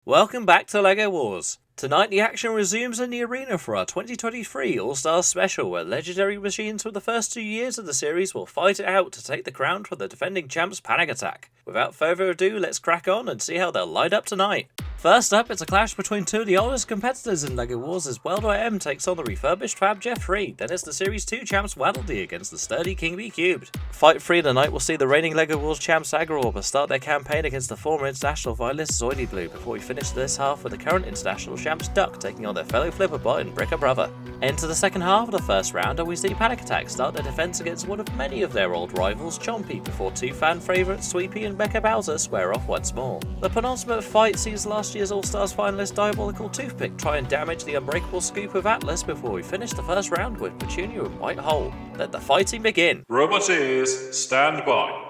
Welcome back to LEGO Wars. Tonight the action resumes in the arena for our 2023 All-Stars special, where legendary machines from the first 2 years of the series will fight it out to take the crown from the defending champs Panic Attack. Without further ado, let's crack on and see how they'll light up tonight. First up, it's a clash between two of the oldest competitors in LEGO Wars as World.M takes on the refurbished Fab Jeff 3, then it's the Series 2 champs Waddle Dee against the sturdy King B Cubed. Fight 3 tonight will see the reigning LEGO Wars champs Agro start their campaign against the former international violist Zoidy Blue before we finish this half with the current international champs Duck taking on their fellow Flipperbot and Bricker Brother. Enter the second half of the first round and we see Panic Attack start their defense against one of many of their old rivals, Chompy, before two fan favourites Sweepy and Becca Bowser square off once more. The penultimate fight sees last year's All-Stars finalist Diabolical Toothpick try and damage the unbreakable scoop of Atlas before we finish the first round with Petunia and White Hole. Let the fighting begin! Roboteers, stand by.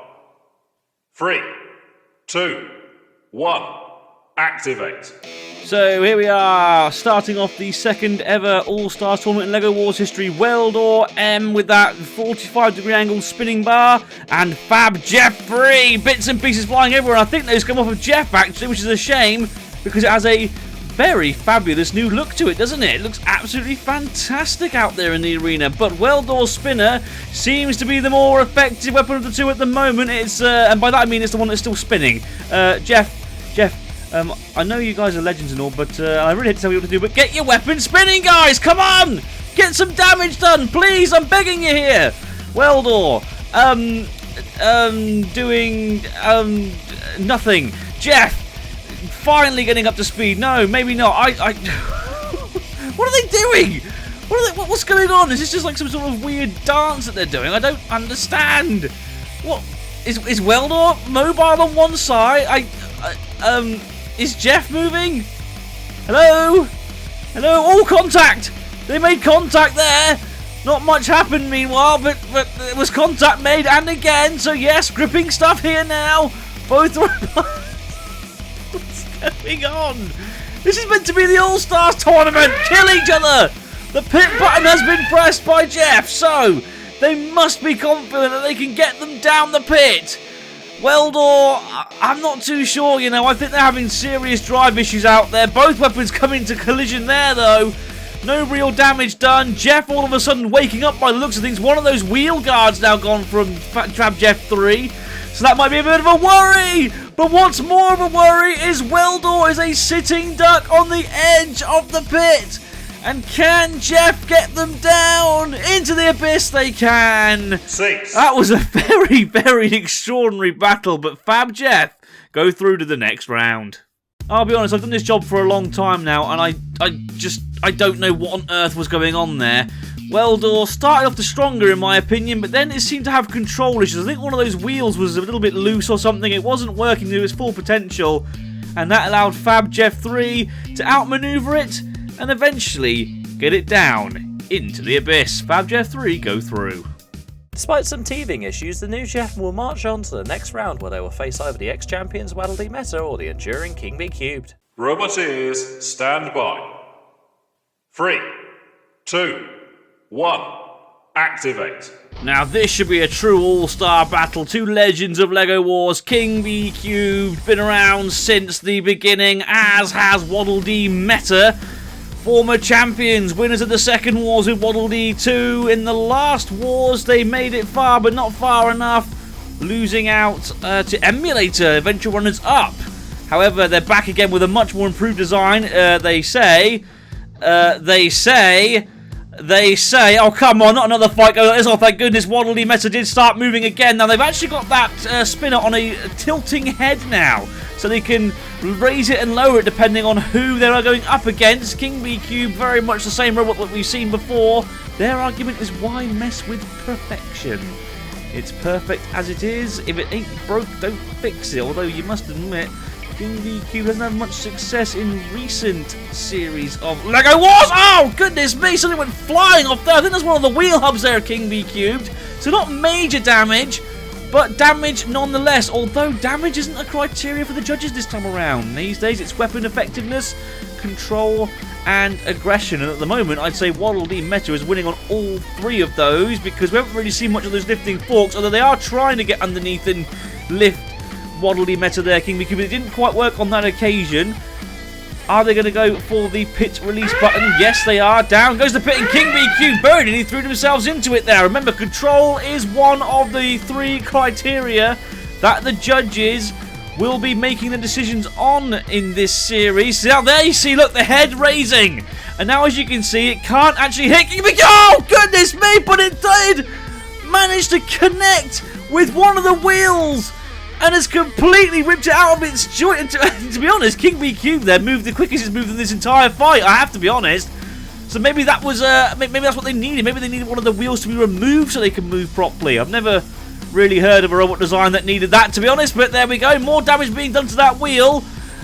3, 2, 1, activate. So here we are, starting off the second ever All-Stars tournament in LEGO Wars history. World.M with that 45-degree angle spinning bar, and Fab Jeff 3, bits and pieces flying everywhere. I think those come off of Jeff actually, which is a shame because it has a very fabulous new look to it, doesn't it? It looks absolutely fantastic out there in the arena. But Weldor's spinner seems to be the more effective weapon of the two at the moment. It's and by that I mean it's the one that's still spinning. Jeff. I know you guys are legends and all, but I really hate to tell you what to do, but get your weapon spinning, guys! Come on! Get some damage done, please! I'm begging you here! Weldor, doing, nothing. Jeff, finally getting up to speed. No, maybe not. What are they doing? What's going on? Is this just like some sort of weird dance that they're doing? I don't understand. What? Is Weldor mobile on one side? Is Jeff moving? Hello? Hello? Oh, contact! They made contact there! Not much happened meanwhile, but there was contact made, and again, so yes, gripping stuff here now. Both are... What's going on? This is meant to be the All-Stars tournament! Kill each other! The pit button has been pressed by Jeff, so they must be confident that they can get them down the pit. Weldor, I'm not too sure, you know. I think they're having serious drive issues out there. Both weapons come into collision there, though. No real damage done. Jeff all of a sudden waking up by the looks of things. One of those wheel guards now gone from Fab Jeff 3. So that might be a bit of a worry. But what's more of a worry is Weldor is a sitting duck on the edge of the pit. And can Jeff get them down? Into the abyss they can. 6. That was a very, very extraordinary battle, but Fab Jeff go through to the next round. I'll be honest, I've done this job for a long time now, and I don't know what on earth was going on there. Weldor started off the stronger in my opinion, but then it seemed to have control issues. I think one of those wheels was a little bit loose or something. It wasn't working to its full potential, and that allowed Fab Jeff 3 to outmaneuver it and eventually get it down into the abyss. Fab Jeff 3 go through. Despite some teething issues, the new Jeff will march on to the next round where they will face either the ex-champions Waddle Dee Meta or the enduring King B Cubed. Roboteers, stand by. 3, 2, 1, activate. Now this should be a true all-star battle. Two legends of LEGO Wars. King B Cubed, been around since the beginning, as has Waddle Dee Meta. Former champions, winners of the second Wars with Waddle Dee 2. In the last Wars, they made it far, but not far enough, losing out to Emulator, eventual runners-up. However, they're back again with a much more improved design, they say. Oh, come on, not another fight going on. Oh, thank goodness, Waddle Dee Meta did start moving again. Now, they've actually got that spinner on a tilting head now, so they can raise it and lower it depending on who they are going up against. King B Cube, very much the same robot that we've seen before. Their argument is, why mess with perfection? It's perfect as it is. If it ain't broke, don't fix it. Although you must admit, King B Cube hasn't had much success in recent series of LEGO Wars. Oh, goodness me, something went flying off there. I think there's one of the wheel hubs there, King B Cubed. So not major damage, but damage nonetheless, although damage isn't a criteria for the judges this time around. These days it's weapon effectiveness, control, and aggression, and at the moment I'd say Waddle Dee Meta is winning on all three of those because we haven't really seen much of those lifting forks, although they are trying to get underneath and lift Waddle Dee Meta there, King B Cube, but it didn't quite work on that occasion. Are they going to go for the pit release button? Yes, they are. Down goes the pit, and King BQ buried it. He threw themselves into it there. Remember, control is one of the 3 criteria that the judges will be making the decisions on in this series. Now, there you see, look, the head raising. And now, as you can see, it can't actually hit King BQ. Oh, goodness me, but it did manage to connect with one of the wheels. And has completely ripped it out of its joint. To be honest, King BQ there moved the quickest he's moved in this entire fight. I have to be honest. So maybe that was maybe that's what they needed. Maybe they needed one of the wheels to be removed so they can move properly. I've never really heard of a robot design that needed that, to be honest. But there we go. More damage being done to that wheel.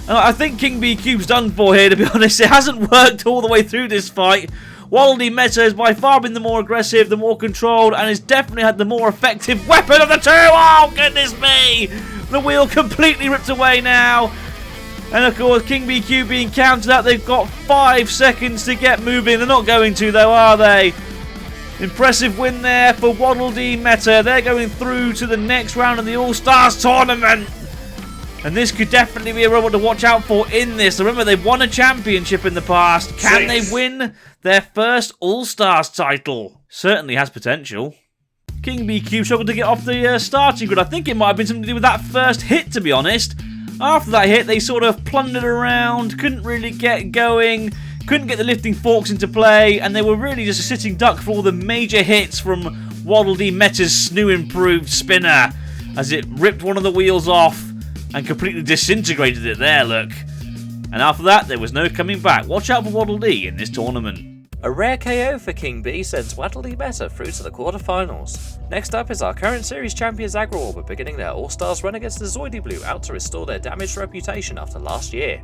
I think King BQ's done for here, to be honest. It hasn't worked all the way through this fight. Waddle Meta has by far been the more aggressive, the more controlled, and has definitely had the more effective weapon of the 2. Oh, goodness me! The wheel completely ripped away now. And of course, King BQ being counted out. They've got 5 seconds to get moving. They're not going to, though, are they? Impressive win there for Waddle Meta. They're going through to the next round of the All-Stars tournament. And this could definitely be a robot to watch out for in this. Remember, they've won a championship in the past. Can they win their first All-Stars title? Certainly has potential. King BQ struggled to get off the starting grid. I think it might have been something to do with that first hit, to be honest. After that hit, they sort of plundered around, couldn't really get going, couldn't get the lifting forks into play, and they were really just a sitting duck for all the major hits from Waddle Meta's new improved spinner as it ripped one of the wheels off and completely disintegrated it there, look. And after that, there was no coming back. Watch out for Waddle Dee in this tournament. A rare KO for King B sends Waddle Meta through to the quarterfinals. Next up is our current series champions Agro beginning their All-Stars run against the Zoidy Blue out to restore their damaged reputation after last year.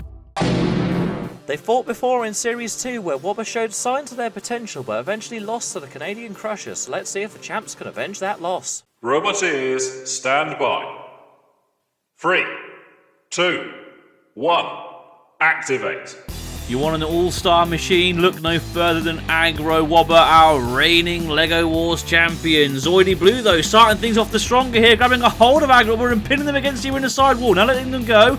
They fought before in Series 2 where Wobber showed signs of their potential but eventually lost to the Canadian Crushers, so let's see if the champs can avenge that loss. Roboteers, stand by. 3, 2, 1, activate. You want an all-star machine? Look no further than Agro Wobber, our reigning LEGO Wars champion. Zoidy Blue, though, starting things off the stronger here, grabbing a hold of Agro Wobber and pinning them against the inner side wall. Now letting them go.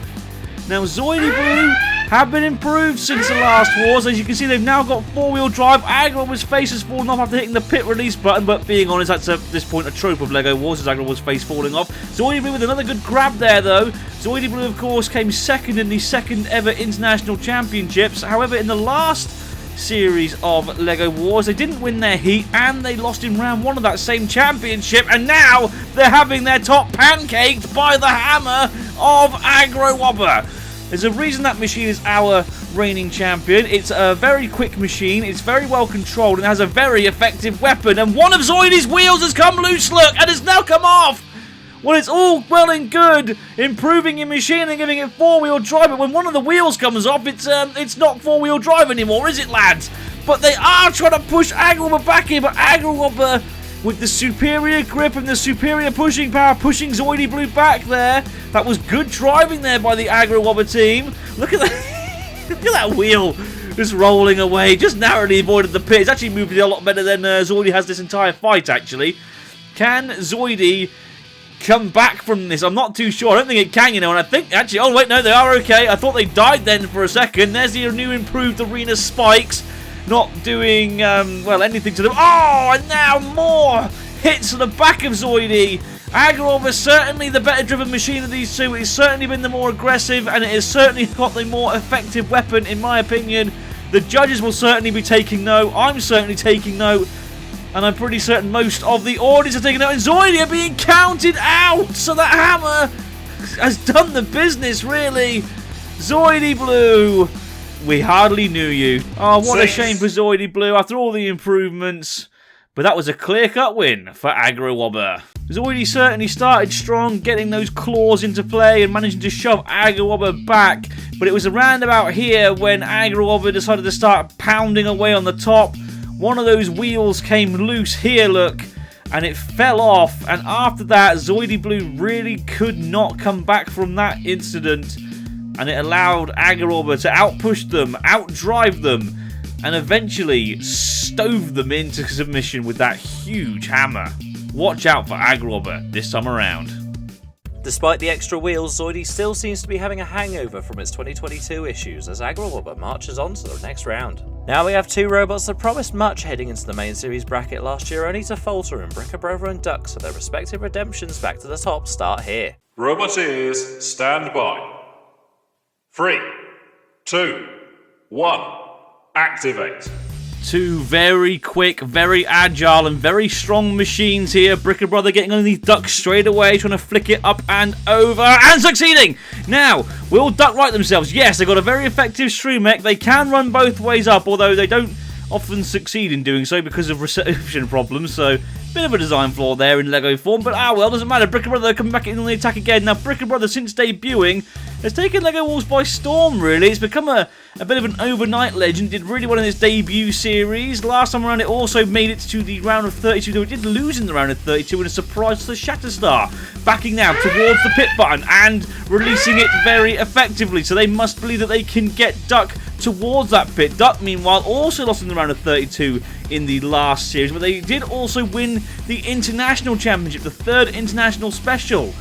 Now Zoidy Blue have been improved since the last wars. As you can see, they've now got 4-wheel drive. Agro Wobber's face has fallen off after hitting the pit release button, but being honest, that's at this point a trope of LEGO Wars, as Agro Wobber's face falling off. Zoidy Blue with another good grab there, though. Zoidy Blue, of course, came second in the second ever International Championships. However, in the last series of LEGO Wars, they didn't win their heat and they lost in round 1 of that same championship, and now they're having their top pancaked by the hammer of Agro Wobber. There's a reason that machine is our reigning champion. It's a very quick machine, it's very well controlled, and has a very effective weapon. And one of Zoidy's wheels has come loose, look, and has now come off! Well, it's all well and good improving your machine and giving it 4-wheel drive, but when one of the wheels comes off, it's not 4-wheel drive anymore, is it, lads? But they are trying to push Agro Wobber back in, but Agro Wobber, with the superior grip and the superior pushing power, pushing Zoidy Blue back there. That was good driving there by the Agro Wobber team. Look at that, look at that wheel just rolling away, just narrowly avoided the pit. It's actually moved a lot better than Zoidy has this entire fight, actually. Can Zoidy come back from this? I'm not too sure. I don't think it can, you know, and I think, actually, oh wait, no, they are okay. I thought they died then for a second. There's the new improved arena spikes. Not doing, well, anything to them. Oh, and now more hits to the back of Zoidy. Agro Wobber certainly the better driven machine of these two. It's certainly been the more aggressive, and it has certainly got the more effective weapon, in my opinion. The judges will certainly be taking note. I'm certainly taking note. And I'm pretty certain most of the audience are taking note. And Zoidy are being counted out. So that hammer has done the business, really. Zoidy Blue, we hardly knew you. Oh, what a shame for Zoidy Blue after all the improvements. But that was a clear-cut win for Agro Wobber. Zoidy certainly started strong, getting those claws into play and managing to shove Agro Wobber back. But it was around about here when Agro Wobber decided to start pounding away on the top. One of those wheels came loose here, look, and it fell off. And after that, Zoidy Blue really could not come back from that incident. And it allowed Agro Wobber to outpush them, outdrive them, and eventually stove them into submission with that huge hammer. Watch out for Agro Wobber this time around. Despite the extra wheels, Zoidy still seems to be having a hangover from its 2022 issues as Agrabah marches on to the next round. Now we have two robots that promised much heading into the main series bracket last year, only to falter in Bricker Brother and Duck, so their respective redemptions back to the top start here. Roboteers, stand by. 3, 2, 1, activate. Two very quick, very agile and very strong machines here. Bricker Brother getting underneath Duck straight away, trying to flick it up and over, and succeeding! Now, will Duck right themselves? Yes, they've got a very effective stream mech. They can run both ways up, although they don't often succeed in doing so because of reception problems, so bit of a design flaw there in Lego form, but well, doesn't matter. Bricker Brother coming back in on the attack again. Now, Bricker Brother, since debuting, has taken Lego Wars by storm, really. It's become a bit of an overnight legend. Did really well in its debut series. Last time around, it also made it to the round of 32, though it did lose in the round of 32 in a surprise to the Shatterstar. Backing now towards the pit button and releasing it very effectively, so they must believe that they can get Duck towards that pit. Duck, meanwhile, also lost in the round of 32 in the last series, but they did also win the International Championship, the third International Special.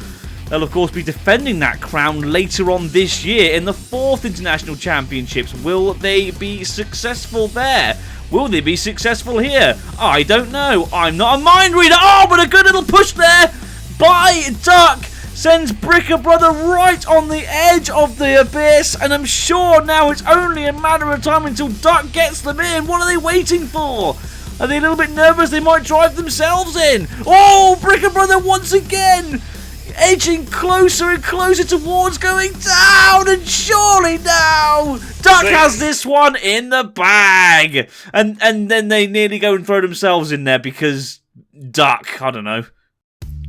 They'll, of course, be defending that crown later on this year in the fourth International Championships. Will they be successful there? Will they be successful here? I don't know. I'm not a mind reader. Oh, but a good little push there by Duck sends Bricker Brother right on the edge of the abyss, and I'm sure now it's only a matter of time until Duck gets them in. What are they waiting for? Are they a little bit nervous? They might drive themselves in. Oh, Bricker Brother once again edging closer and closer towards going down, and surely now Duck has this one in the bag, and then they nearly go and throw themselves in there because Duck, I don't know.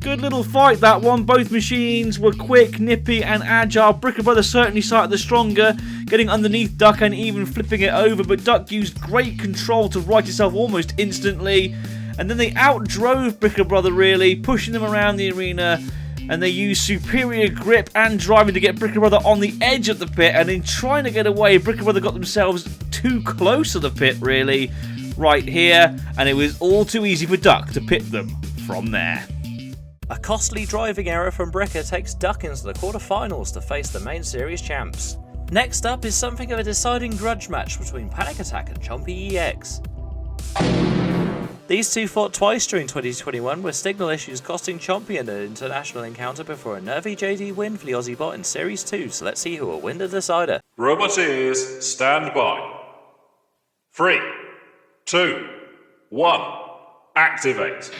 Good little fight, that one. Both machines were quick, nippy and agile. Bricker Brother certainly started the stronger, getting underneath Duck and even flipping it over, but Duck used great control to right itself almost instantly, and then they outdrove Bricker Brother, really, pushing them around the arena, and they used superior grip and driving to get Bricker Brother on the edge of the pit, and in trying to get away, Bricker Brother got themselves too close to the pit, really, right here, and it was all too easy for Duck to pit them from there. A costly driving error from Bricker takes Duck into the quarterfinals to face the main series champs. Next up is something of a deciding grudge match between Panic Attack and Chompy EX. These two fought twice during 2021, with signal issues costing Chompy an international encounter before a nervy JD win for the Aussie bot in Series 2, so let's see who will win the decider. Roboteers, stand by. 3, 2, 1, activate.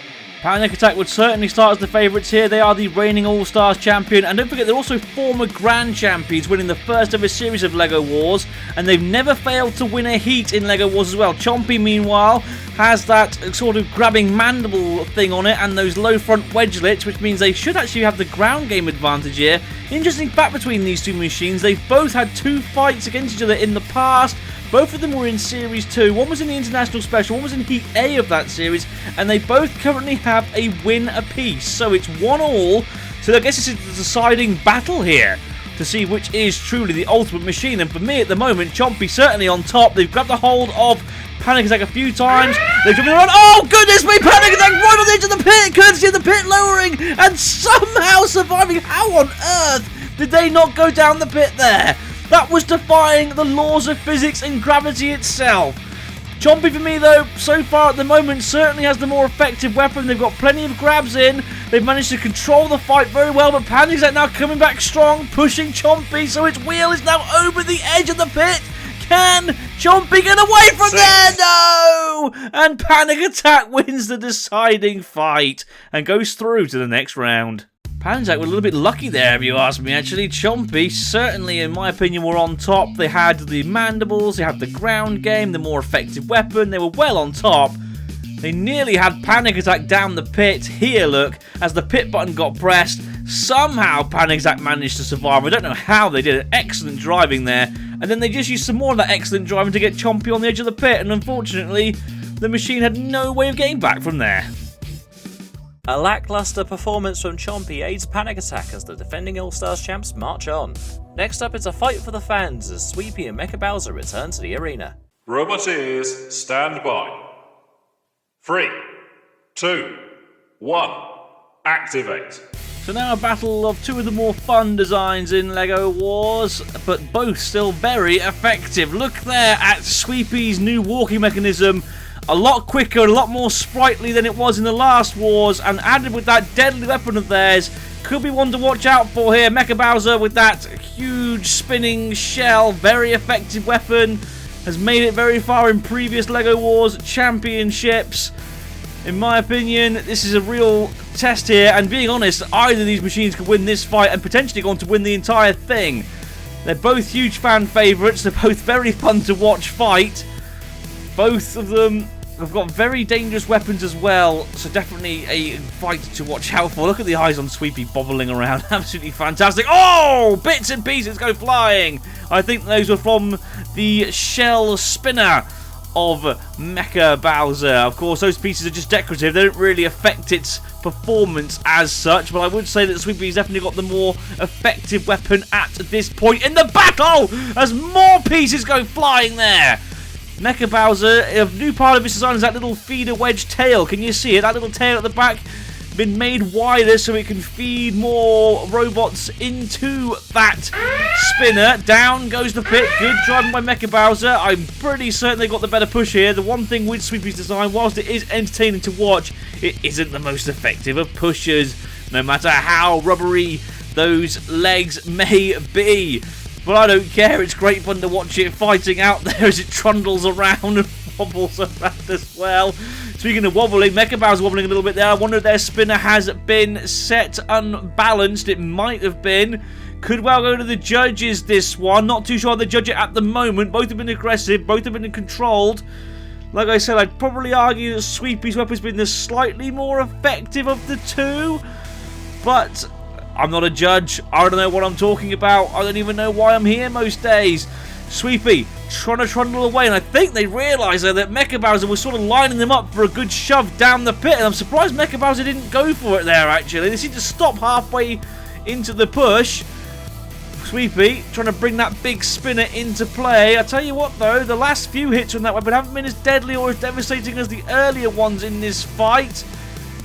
Panic Attack would certainly start as the favourites here. They are the reigning All-Stars champion, and don't forget they're also former Grand Champions, winning the first ever series of LEGO Wars, and they've never failed to win a heat in LEGO Wars as well. Chompy, meanwhile, has that sort of grabbing mandible thing on it and those low front wedgelets, which means they should actually have the ground game advantage here. Interesting fact between these two machines, they've both had two fights against each other in the past. Both of them were in Series 2, one was in the International Special, one was in Heat A of that series, and they both currently have a win apiece, so it's 1-1, so I guess this is the deciding battle here to see which is truly the ultimate machine, and for me at the moment, Chompy certainly on top. They've grabbed a hold of Panic Attack a few times, they've driven around, oh goodness me, Panic Attack right on the edge of the pit, courtesy of the pit lowering, and somehow surviving. How on earth did they not go down the pit there? That was defying the laws of physics and gravity itself. Chompy for me though, so far at the moment, certainly has the more effective weapon. They've got plenty of grabs in. They've managed to control the fight very well, but Panic Attack now coming back strong, pushing Chompy, so its wheel is now over the edge of the pit. Can Chompy get away from there? No! And Panic Attack wins the deciding fight and goes through to the next round. Panic Attack were a little bit lucky there, if you ask me, actually. Chompy, certainly, in my opinion, were on top. They had the mandibles, they had the ground game, the more effective weapon. They were well on top. They nearly had Panic Attack down the pit. Here, look, as the pit button got pressed, somehow Panic Attack managed to survive. I don't know how they did it. Excellent driving there. And then they just used some more of that excellent driving to get Chompy on the edge of the pit. And unfortunately, the machine had no way of getting back from there. A lackluster performance from Chompy aids Panic Attack as the defending All-Stars champs march on. Next up, it's a fight for the fans as Sweepy and Mecha Bowser return to the arena. Roboteers, stand by. 3, 2, 1, activate. So now a battle of two of the more fun designs in LEGO Wars, but both still very effective. Look there at Sweepy's new walking mechanism. A lot quicker, a lot more sprightly than it was in the last Wars, and added with that deadly weapon of theirs. Could be one to watch out for here. Mecha Bowser with that huge spinning shell, very effective weapon. Has made it very far in previous LEGO Wars championships. In my opinion, this is a real test here, and being honest, either of these machines could win this fight and potentially go on to win the entire thing. They're both huge fan favourites, they're both very fun to watch fight. Both of them have got very dangerous weapons as well, so definitely a fight to watch out for. Look at the eyes on Sweepy bobbling around, absolutely fantastic. Oh, bits and pieces go flying. I think those were from the shell spinner of Mecha Bowser. Of course, those pieces are just decorative. They don't really affect its performance as such, but I would say that Sweepy's definitely got the more effective weapon at this point in the battle as more pieces go flying there. Mecha Bowser, a new part of his design is that little feeder wedge tail. Can you see it? That little tail at the back been made wider so it can feed more robots into that spinner. Down goes the pit. Good driving by Mecha Bowser. I'm pretty certain they got the better push here. The one thing with Sweepy's design, whilst it is entertaining to watch, it isn't the most effective of pushers, no matter how rubbery those legs may be. But I don't care, it's great fun to watch it fighting out there as it trundles around and wobbles around as well. Speaking of wobbling, Mecha Bowser's wobbling a little bit there. I wonder if their spinner has been set unbalanced. It might have been. Could well go to the judges this one. Not too sure how they judge it at the moment. Both have been aggressive, both have been controlled. Like I said, I'd probably argue that Sweepy's weapon's been the slightly more effective of the two. But I'm not a judge. I don't know what I'm talking about. I don't even know why I'm here most days. Sweepy trying to trundle away, and I think they realise that Mecha Bowser was sort of lining them up for a good shove down the pit, and I'm surprised Mecha Bowser didn't go for it there, actually. They seem to stop halfway into the push. Sweepy trying to bring that big spinner into play. I tell you what, though, the last few hits from that weapon haven't been as deadly or as devastating as the earlier ones in this fight.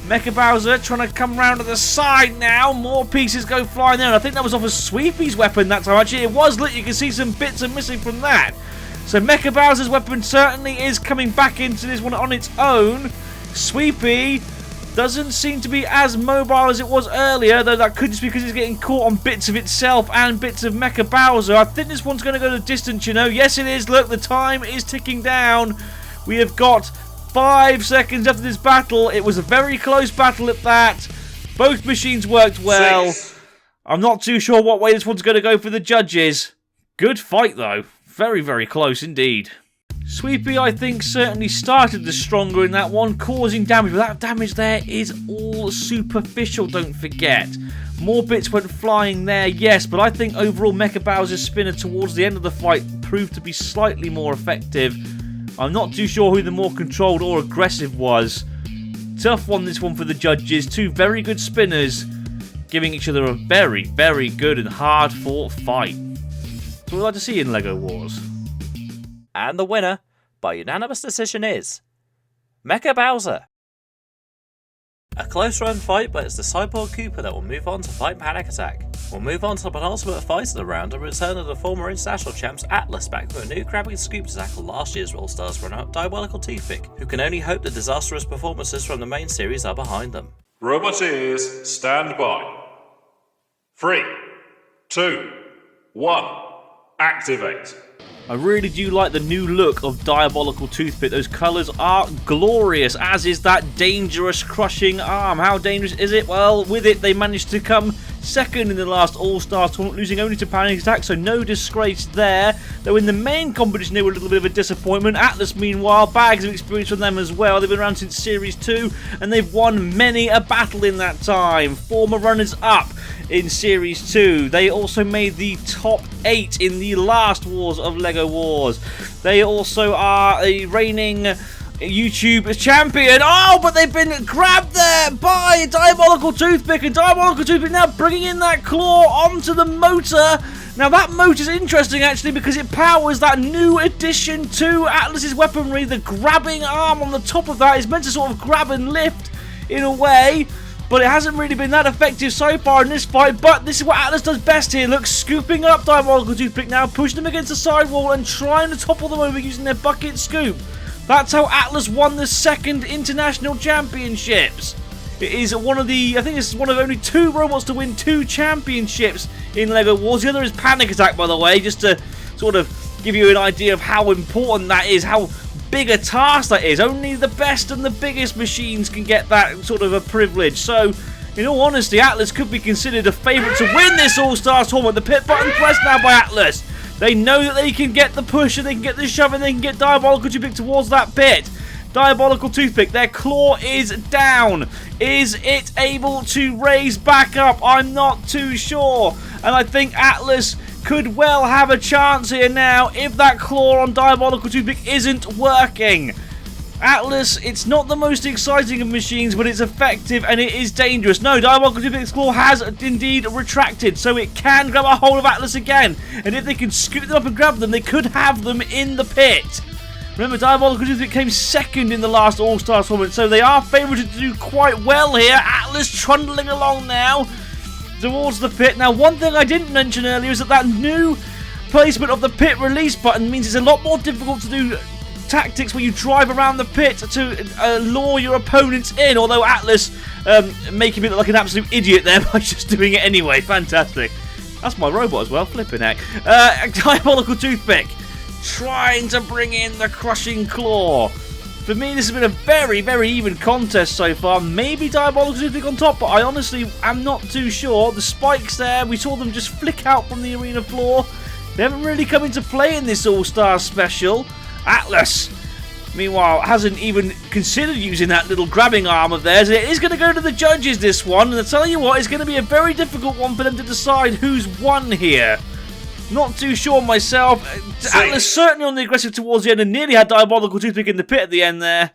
Mecha Bowser trying to come round to the side now. More pieces go flying there. And I think that was off of Sweepy's weapon that time. Actually, it was lit. You can see some bits are missing from that. So Mecha Bowser's weapon certainly is coming back into this one on its own. Sweepy doesn't seem to be as mobile as it was earlier, though that could just be because it's getting caught on bits of itself and bits of Mecha Bowser. I think this one's going to go the distance, you know. Yes, it is. Look, the time is ticking down. We have got 5 seconds after this battle. It was a very close battle at that. Both machines worked well. 6. I'm not too sure what way this one's going to go for the judges. Good fight, though. Very, very close indeed. Sweepy, I think, certainly started the stronger in that one, causing damage. But that damage there is all superficial, don't forget. More bits went flying there, yes. But I think overall Mecha Bowser's spinner towards the end of the fight proved to be slightly more effective. I'm not too sure who the more controlled or aggressive was. Tough one, this one for the judges. Two very good spinners giving each other a very, very good and hard-fought fight. That's what we'd like to see in LEGO Wars. And the winner, by unanimous decision, is Mecha Bowser. A close run fight, but it's the Cyborg Cooper that will move on to fight Panic Attack. We'll move on to the penultimate fight of the round and return of the former international champs Atlas back with a new grabbing scoop to tackle last year's Allstars runner-up Diabolical Toothpick, who can only hope that disastrous performances from the main series are behind them. Roboteers, stand by. 3, 2, 1, activate. I really do like the new look of Diabolical Toothpick. Those colours are glorious, as is that dangerous crushing arm. How dangerous is it? Well, with it, they managed to come second in the last All-Star tournament, losing only to Panic Attack, so no disgrace there. Though in the main competition, they were a little bit of a disappointment. Atlas, meanwhile, bags of experience from them as well. They've been around since Series 2, and they've won many a battle in that time. Former runners-up in Series 2. They also made the top 8 in the last Wars of LEGO Wars. They also are a reigning YouTube champion. Oh, but they've been grabbed there by Diabolical Toothpick, and Diabolical Toothpick now bringing in that claw onto the motor. Now that motor's interesting actually because it powers that new addition to Atlas's weaponry. The grabbing arm on the top of that is meant to sort of grab and lift in a way. but it hasn't really been that effective so far in this fight. But this is what Atlas does best here. Look, scooping up Diabolical Toothpick now, pushing them against the sidewall and trying to topple them over using their bucket scoop. That's how Atlas won the second International Championships. It is one of the, I think it's one of only 2 robots to win 2 championships in LEGO Wars. The other is Panic Attack, by the way, just to sort of give you an idea of how important that is, how big a task that is. Only the best and the biggest machines can get that sort of a privilege. So, in all honesty, Atlas could be considered a favourite to win this All-Stars tournament. The pit button pressed now by Atlas. They know that they can get the push and they can get the shove and they can get Diabolical Toothpick towards that pit. Diabolical Toothpick, their claw is down. Is it able to raise back up? I'm not too sure. And I think Atlas could well have a chance here now if that claw on Diabolical Toothpick isn't working. Atlas, it's not the most exciting of machines, but it's effective and it is dangerous. No, Diabolical Toothpick's claw has indeed retracted, so it can grab a hold of Atlas again. And if they can scoop them up and grab them, they could have them in the pit. Remember, Diabolical Toothpick came second in the last All-Stars tournament, so they are favoured to do quite well here. Atlas trundling along now towards the pit. Now, one thing I didn't mention earlier is that new placement of the pit release button means it's a lot more difficult to do tactics where you drive around the pit to lure your opponents in, although Atlas making me look like an absolute idiot there by just doing it anyway. Fantastic. That's my robot as well, flipping heck. Diabolical Toothpick trying to bring in the crushing claw. For me, this has been a very, very even contest so far. Maybe Diabolical Toothpick on top, but I honestly am not too sure. The spikes there, we saw them just flick out from the arena floor. They haven't really come into play in this All-Star special. Atlas, meanwhile, hasn't even considered using that little grabbing arm of theirs. It is going to go to the judges, this one. And I tell you what, it's going to be a very difficult one for them to decide who's won here. Not too sure myself. Atlas certainly on the aggressive towards the end and nearly had Diabolical Toothpick in the pit at the end there.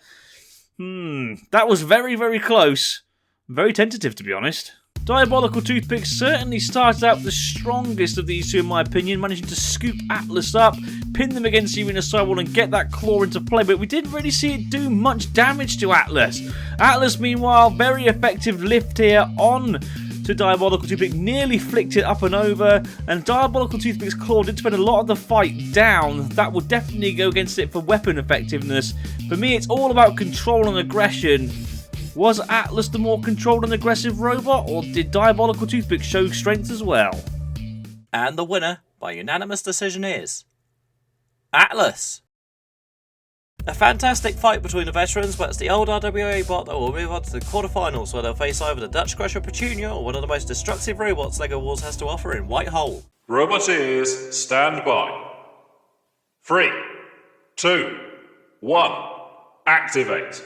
That was very, very close. Very tentative, to be honest. Diabolical Toothpick certainly started out the strongest of these two, in my opinion, managing to scoop Atlas up, pin them against the arena sidewall and get that claw into play, but we didn't really see it do much damage to Atlas. Atlas, meanwhile, very effective lift here on to Diabolical Toothpick, nearly flicked it up and over, and Diabolical Toothpick's claw did spend a lot of the fight down. That would definitely go against it for weapon effectiveness. For me, it's all about control and aggression. Was Atlas the more controlled and aggressive robot, or did Diabolical Toothpick show strength as well? And the winner, by unanimous decision, is Atlas. A fantastic fight between the veterans, but it's the old RWA bot that will move on to the quarterfinals, where they'll face either the Dutch Crusher Petunia or one of the most destructive robots LEGO Wars has to offer in White Hole. Roboteers, stand by. 3, 2, 1, activate.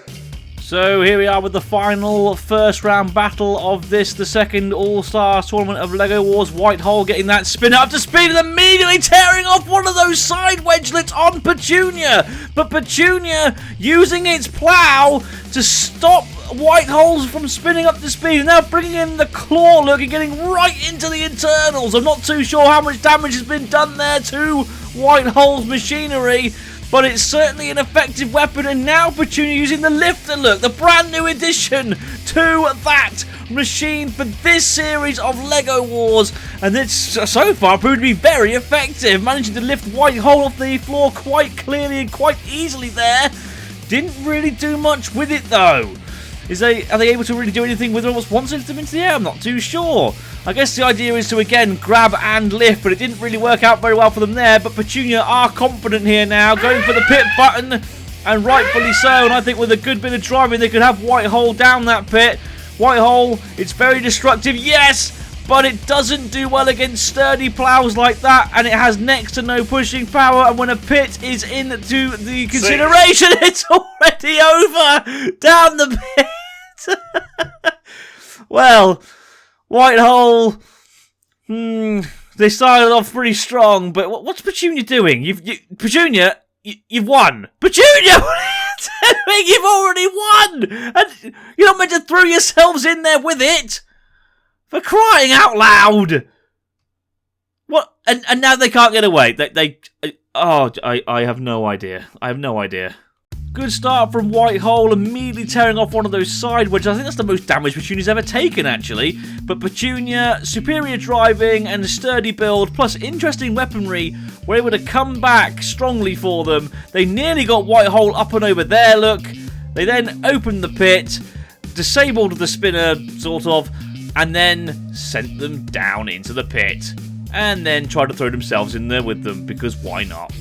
So here we are with the final first round battle of this, the second All-Stars tournament of LEGO Wars. White Hole getting that spin up to speed and immediately tearing off one of those side wedgelets on Petunia. But Petunia using its plow to stop White Holes from spinning up to speed and now bringing in the claw look and getting right into the internals. I'm not too sure how much damage has been done there to White Hole's machinery, but it's certainly an effective weapon, and now Petunia using the lifter look, the brand new addition to that machine for this series of LEGO Wars, and it's so far proved to be very effective, managing to lift White Hole off the floor quite clearly and quite easily there. Didn't really do much with it though. Are they able to really do anything with robots once they lift them into the air? I'm not too sure. I guess the idea is to again grab and lift, but it didn't really work out very well for them there. But Petunia are confident here now, going for the pit button, and rightfully so. And I think with a good bit of driving, they could have White Hole down that pit. White Hole, it's very destructive, yes, but it doesn't do well against sturdy plows like that, and it has next to no pushing power. And when a pit is into the consideration, it's already over down the pit. Well, White Hole, they started off pretty strong, but what's Petunia doing? Petunia, you've won. Petunia, what are you doing? You've already won, and you're not meant to throw yourselves in there with it. For crying out loud! What? And now they can't get away. I have no idea. I have no idea. Good start from Whitehole, immediately tearing off one of those side wedges. I think that's the most damage Petunia's ever taken, actually. But Petunia, superior driving and a sturdy build, plus interesting weaponry, were able to come back strongly for them. They nearly got Whitehole up and over there, look. They then opened the pit, disabled the spinner, sort of, and then sent them down into the pit. And then tried to throw themselves in there with them, because why not?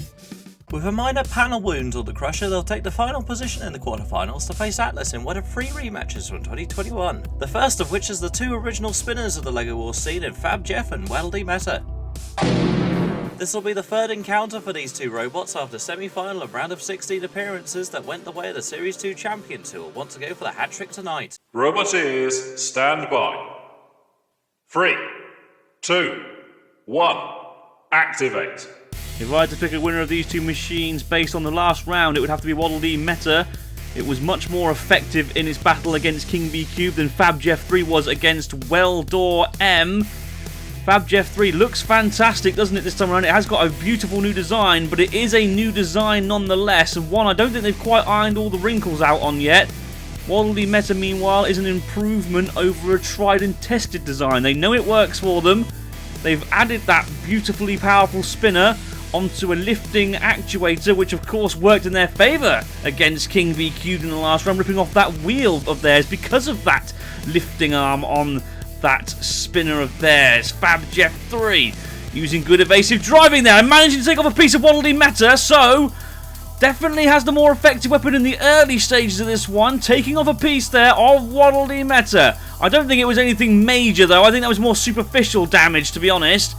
With a minor panel wound on the Crusher, they'll take the final position in the quarterfinals to face Atlas in one of 3 rematches from 2021. The first of which is the 2 original spinners of the LEGO Wars scene in Fab Jeff and Weldy Meta. This will be the 3rd encounter for these 2 robots after semi-final and round of 16 appearances that went the way of the Series 2 champions who will want to go for the hat-trick tonight. Roboteers, stand by. 3, 2, 1, activate. If I had to pick a winner of these 2 machines based on the last round, it would have to be Waddle Dee Meta. It was much more effective in its battle against King B Cube than Fab Jeff 3 was against Weldor M. Fab Jeff 3 looks fantastic, doesn't it, this time around? It has got a beautiful new design, but it is a new design nonetheless, and one I don't think they've quite ironed all the wrinkles out on yet. Waddle Dee Meta, meanwhile, is an improvement over a tried and tested design. They know it works for them. They've added that beautifully powerful spinner onto a lifting actuator, which of course worked in their favour against King V Cubed in the last round, ripping off that wheel of theirs because of that lifting arm on that spinner of theirs. Fab Jeff 3 using good evasive driving there and managing to take off a piece of Waddle Dee Meta, so definitely has the more effective weapon in the early stages of this one, taking off a piece there of Waddle Dee Meta. I don't think it was anything major though, I think that was more superficial damage, to be honest.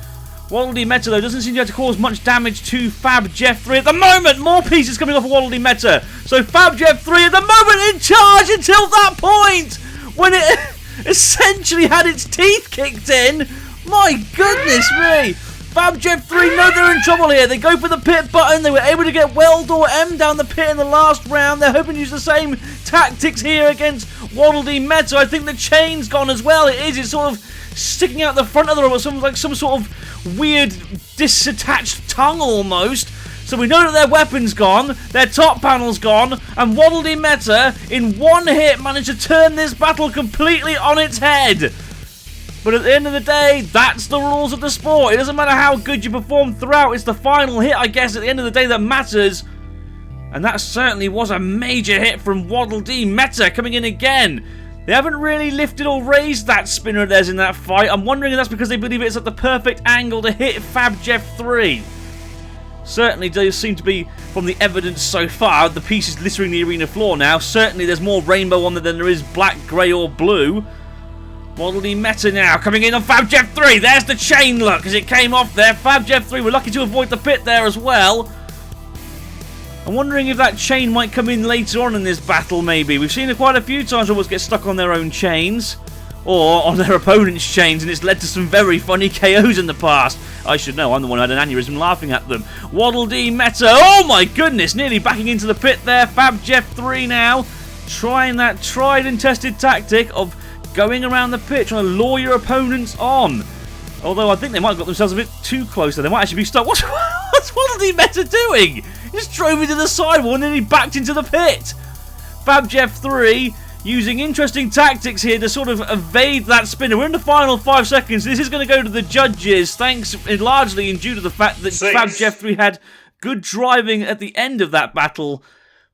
Waddle Dee Meta, though, doesn't seem to have to cause much damage to Fab Jeff 3 at the moment. More pieces coming off of Waddle Dee Meta. So Fab Jeff 3 at the moment in charge until that point when it essentially had its teeth kicked in. My goodness me. Fab Jeff 3 know they're in trouble here. They go for the pit button. They were able to get Weldor M down the pit in the last round. They're hoping to use the same tactics here against Waddle Dee Meta. I think the chain's gone as well. It is. It's sort of sticking out the front of the robot, some sort of weird disattached tongue almost. So we know that their weapon's gone, their top panel's gone, and Waddle Dee Meta in one hit managed to turn this battle completely on its head. But at the end of the day, that's the rules of the sport. It doesn't matter how good you perform throughout, it's the final hit, I guess, at the end of the day that matters. And that certainly was a major hit from Waddle Dee Meta coming in again. They haven't really lifted or raised that spinner of theirs in that fight. I'm wondering if that's because they believe it's at the perfect angle to hit Fab Jeff 3. Certainly does seem to be, from the evidence so far, the pieces littering the arena floor now. Certainly there's more rainbow on there than there is black, grey or blue. Waddle Dee Meta now coming in on Fab Jeff 3. There's the chain look as it came off there. Fab Jeff 3 were lucky to avoid the pit there as well. I'm wondering if that chain might come in later on in this battle, maybe. We've seen it quite a few times robots get stuck on their own chains, or on their opponent's chains, and it's led to some very funny KOs in the past. I should know, I'm the one who had an aneurysm laughing at them. Waddle Dee Meta, oh my goodness, nearly backing into the pit there. Fab Jeff 3 now, trying that tried and tested tactic of going around the pit, trying to lure your opponents on. Although I think they might have got themselves a bit too close there. They might actually be stuck. What's Waddle Dee Meta doing? He just drove into the sidewall and then he backed into the pit. Fab Jeff 3 using interesting tactics here to sort of evade that spinner. We're in the final 5 seconds. This is going to go to the judges, thanks largely in due to the fact that Fab Jeff 3 had good driving at the end of that battle.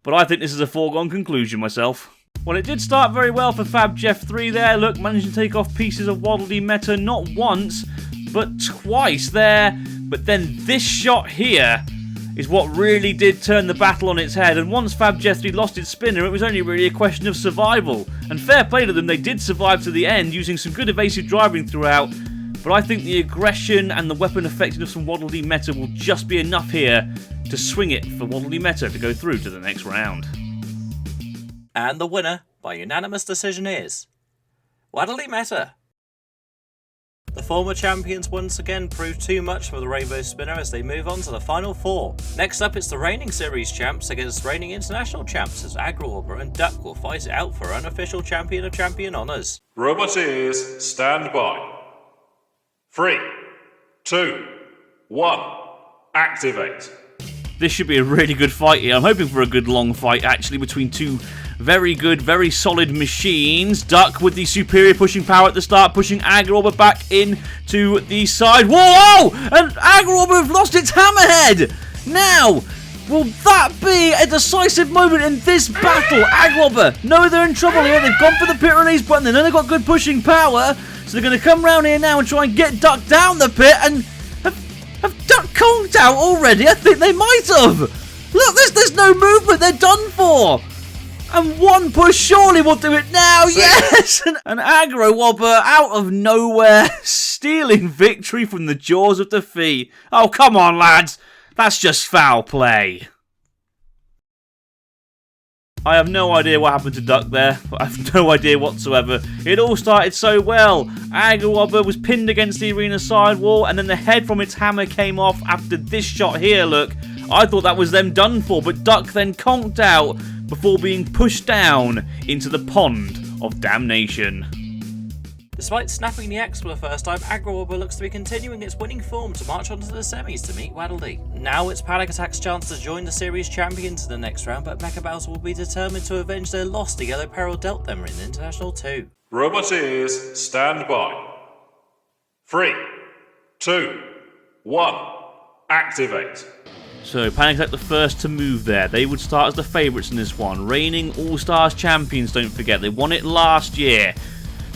But I think this is a foregone conclusion myself. Well, it did start very well for Fab Jeff 3 there. Look, managing to take off pieces of Waddle Dee Meta not once, but twice there. But then this shot here is what really did turn the battle on its head. And once Fab Jeff 3 lost its spinner, it was only really a question of survival. And fair play to them, they did survive to the end, using some good evasive driving throughout. But I think the aggression and the weapon effectiveness from Waddle Dee Meta will just be enough here to swing it for Waddle Dee Meta to go through to the next round. And the winner, by unanimous decision, is Waddle Dee Meta. The former champions once again proved too much for the Rainbow Spinner as they move on to the final 4. Next up, it's the reigning series champs against reigning international champs as Agrorber and Duck will fight it out for unofficial champion of champion honours. Roboteers, stand by. 3, 2, 1, activate. This should be a really good fight here. I'm hoping for a good long fight, actually, between two very good, very solid machines. Duck with the superior pushing power at the start, pushing Agrorber back into the side. Whoa! And Agrorber have lost its hammerhead! Now, will that be a decisive moment in this battle? Agrorber, no, they're in trouble here. They've gone for the pit release button. They know they've got good pushing power. So they're going to come round here now and try and get Duck down the pit. And have Duck conked out already? I think they might have. Look, there's no movement. They're done for. And one push surely will do it now. Yes! And Agrorber out of nowhere, stealing victory from the jaws of defeat. Oh, come on, lads. That's just foul play. I have no idea what happened to Duck there. I have no idea whatsoever. It all started so well. Agrorber was pinned against the arena sidewall, and then the head from its hammer came off after this shot here, look. I thought that was them done for, but Duck then conked out before being pushed down into the pond of damnation. Despite snapping the X for the first time, Agrorber looks to be continuing its winning form to march on to the semis to meet Waddle Dee. Now it's Panic Attack's chance to join the series champions in the next round, but Mecha Bowser will be determined to avenge their loss the Yellow Peril dealt them in International 2. Roboteers, stand by. 3, 2, 1, activate. So, Panic Attack the first to move there. They would start as the favourites in this one. Reigning All-Stars champions, don't forget. They won it last year.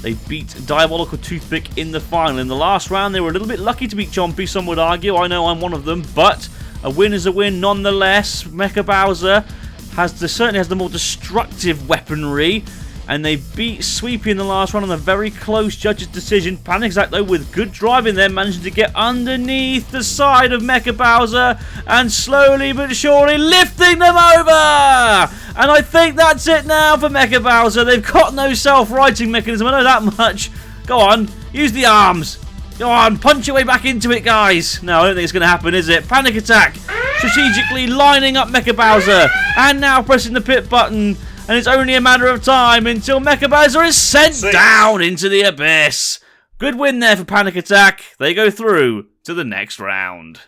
They beat Diabolical Toothpick in the final. In the last round, they were a little bit lucky to beat Chompy, some would argue. I know I'm one of them, but a win is a win nonetheless. Mecha Bowser certainly has the more destructive weaponry, and they beat Sweepy in the last round on a very close judge's decision. Panic Attack, though, with good driving there, managing to get underneath the side of Mecha Bowser and slowly but surely lifting them over! And I think that's it now for Mecha Bowser. They've got no self-righting mechanism, I know that much. Go on, use the arms. Go on, punch your way back into it, guys. No, I don't think it's going to happen, is it? Panic Attack, strategically lining up Mecha Bowser, and now pressing the pit button. And it's only a matter of time until Mecha Bowser is sent down into the abyss. Good win there for Panic Attack. They go through to the next round.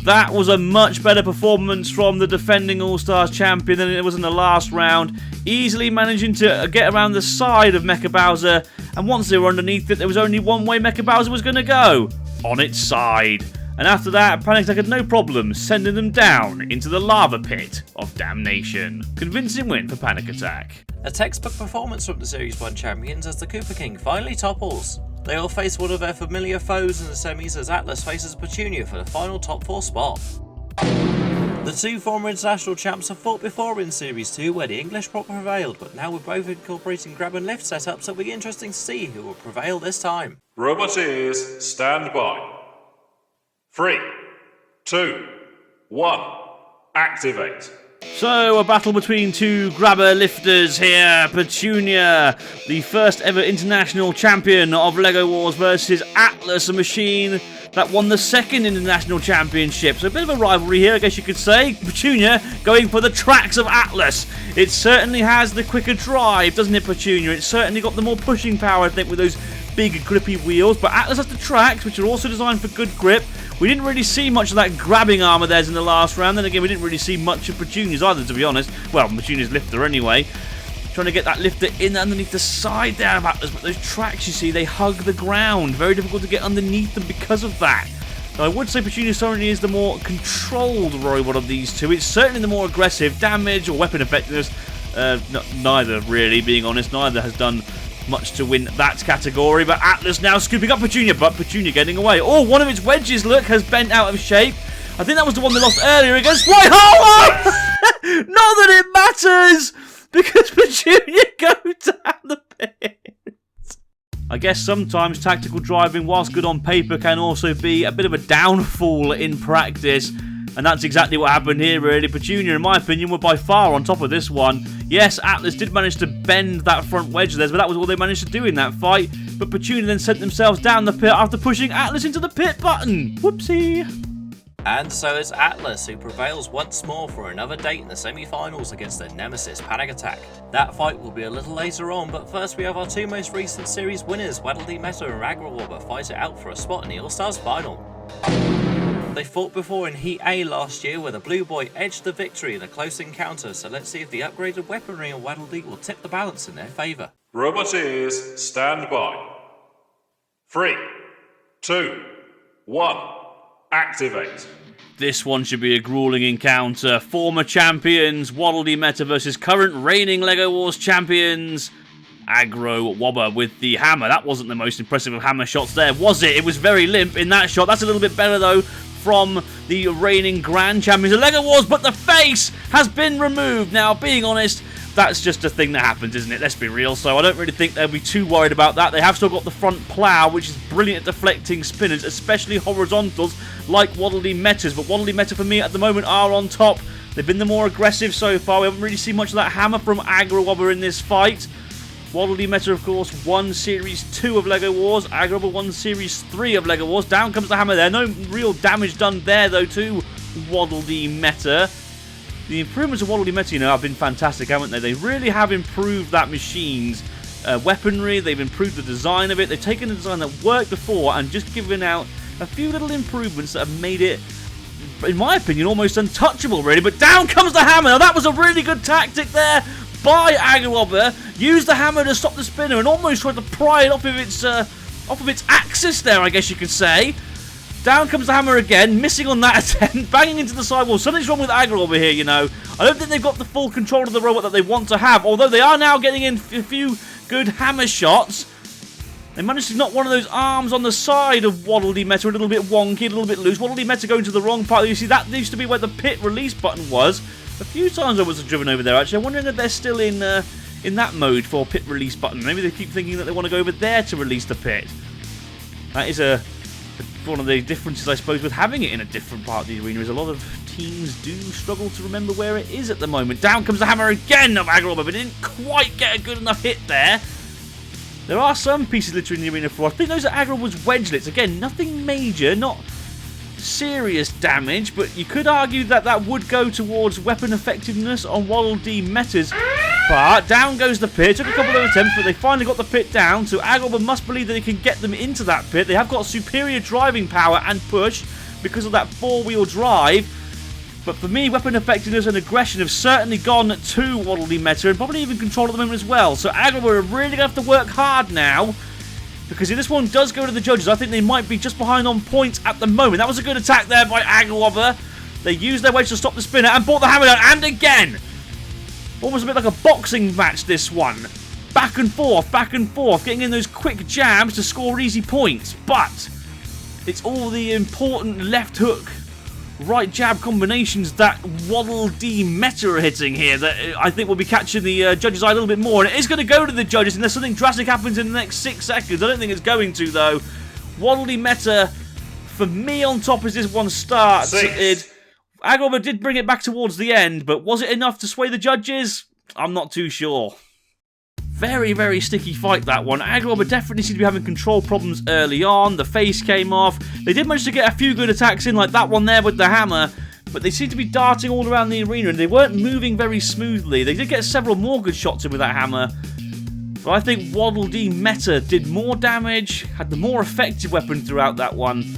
That was a much better performance from the defending All-Stars champion than it was in the last round. Easily managing to get around the side of Mecha Bowser. And once they were underneath it, there was only one way Mecha Bowser was going to go. On its side. And after that, Panic Attack had no problem sending them down into the lava pit of damnation. Convincing win for Panic Attack. A textbook performance from the Series 1 champions as the Koopa King finally topples. They all face one of their familiar foes in the semis as Atlas faces Petunia for the final top 4 spot. The two former international champs have fought before in Series 2 where the English prop prevailed, but now we're both incorporating grab and lift setups, so it'll be interesting to see who will prevail this time. Roboteers, stand by. 3, 2, 1, activate. So, a battle between two grabber lifters here. Petunia, the first ever international champion of LEGO Wars, versus Atlas, a machine that won the second international championship. So a bit of a rivalry here, I guess you could say. Petunia going for the tracks of Atlas. It certainly has the quicker drive, doesn't it, Petunia? It's certainly got the more pushing power, I think, with those big grippy wheels. But Atlas has the tracks, which are also designed for good grip. We didn't really see much of that grabbing arm of theirs in the last round. Then again, we didn't really see much of Petunia's either, to be honest. Well, Petunia's lifter anyway. Trying to get that lifter in underneath the side there of Atlas. But those tracks, you see, they hug the ground. Very difficult to get underneath them because of that. So I would say Petunia certainly is the more controlled robot of these two. It's certainly the more aggressive. Damage or weapon effectiveness, neither really, being honest. Neither has done much to win that category, but Atlas now scooping up Petunia, but Petunia getting away. Oh, one of its wedges, look, has bent out of shape. I think that was the one they lost earlier against Whitehall. Not that it matters, because Petunia go down the pit. I guess sometimes tactical driving, whilst good on paper, can also be a bit of a downfall in practice. And that's exactly what happened here, really. Petunia, in my opinion, were by far on top of this one. Yes, Atlas did manage to bend that front wedge of theirs, but that was all they managed to do in that fight. But Petunia then sent themselves down the pit after pushing Atlas into the pit button. Whoopsie. And so it's Atlas who prevails once more for another date in the semi-finals against their nemesis Panic Attack. That fight will be a little later on, but first we have our two most recent series winners, Waddle Dee Meta and Agrorber, fight it out for a spot in the All-Stars final. They fought before in Heat A last year where the Blue Boy edged the victory in a close encounter, so let's see if the upgraded weaponry on Waddle Dee will tip the balance in their favour. Roboteers, stand by. 3, 2, 1, activate. This one should be a grueling encounter. Former champions, Waddle Dee Meta versus current reigning LEGO Wars champions, Aggro Wobber with the hammer. That wasn't the most impressive of hammer shots there, was it? It was very limp in that shot. That's a little bit better, though, from the reigning grand champions of LEGO Wars, but the face has been removed. Now, being honest, that's just a thing that happens, isn't it? Let's be real. So I don't really think they'll be too worried about that. They have still got the front plow, which is brilliant at deflecting spinners, especially horizontals like Waddle Dee Metas. But Waddle Dee Meta for me at the moment are on top. They've been the more aggressive so far. We haven't really seen much of that hammer from Aggro Wobber in this fight. Waddle Dee Meta, of course, won Series 2 of LEGO Wars. Aggro Wobber won Series 3 of LEGO Wars. Down comes the hammer there. No real damage done there, though, to Waddle Dee Meta. The improvements of Waddle Dee Meta, have been fantastic, haven't they? They really have improved that machine's weaponry. They've improved the design of it. They've taken a design that worked before and just given out a few little improvements that have made it, in my opinion, almost untouchable, really. But down comes the hammer. Now, that was a really good tactic there by Aggro Wobber. Used the hammer to stop the spinner and almost tried to pry it off of its axis there, I guess you could say. Down comes the hammer again, missing on that attempt, banging into the sidewall. Something's wrong with Aggro over here, I don't think they've got the full control of the robot that they want to have, although they are now getting in a few good hammer shots. They managed to knock one of those arms on the side of Waddle Dee Meta a little bit wonky, a little bit loose. Waddle Dee Meta going to the wrong part. You see, that used to be where the pit release button was. A few times I was driven over there, actually. I'm wondering if they're still in that mode for pit release button. Maybe they keep thinking that they want to go over there to release the pit. That is one of the differences, I suppose, with having it in a different part of the arena, is a lot of teams do struggle to remember where it is at the moment. Down comes the hammer again of Aggro Wobber, but didn't quite get a good enough hit there. There are some pieces literally in the arena floor. I think those are Aggro Wobber's wedgelets. Again, nothing major, not serious damage, but you could argue that that would go towards weapon effectiveness on Waddle Dee Meta's part. Down goes the pit. Took a couple of attempts, but they finally got the pit down, so Aggro Wobber must believe that they can get them into that pit. They have got superior driving power and push because of that four-wheel drive. But for me, weapon effectiveness and aggression have certainly gone to Waddle Dee Meta, and probably even control at the moment as well. So Aggro Wobber are really going to have to work hard now, because if this one does go to the judges, I think they might be just behind on points at the moment. That was a good attack there by Aggro Wobber. They used their wedge to stop the spinner and brought the hammer down, and again! Almost a bit like a boxing match, this one. Back and forth, getting in those quick jabs to score easy points. But it's all the important left hook, right jab combinations that Waddle Dee Meta are hitting here that I think will be catching the judges' eye a little bit more. And it is going to go to the judges unless something drastic happens in the next 6 seconds. I don't think it's going to, though. Waddle Dee Meta, for me, on top as this one starts. Aggro Wobber did bring it back towards the end, but was it enough to sway the judges? I'm not too sure. Very, very sticky fight, that one. Aggro Wobber definitely seemed to be having control problems early on. The face came off. They did manage to get a few good attacks in, like that one there with the hammer, but they seemed to be darting all around the arena, and they weren't moving very smoothly. They did get several more good shots in with that hammer, but I think Waddle Dee Meta did more damage, had the more effective weapon throughout that one,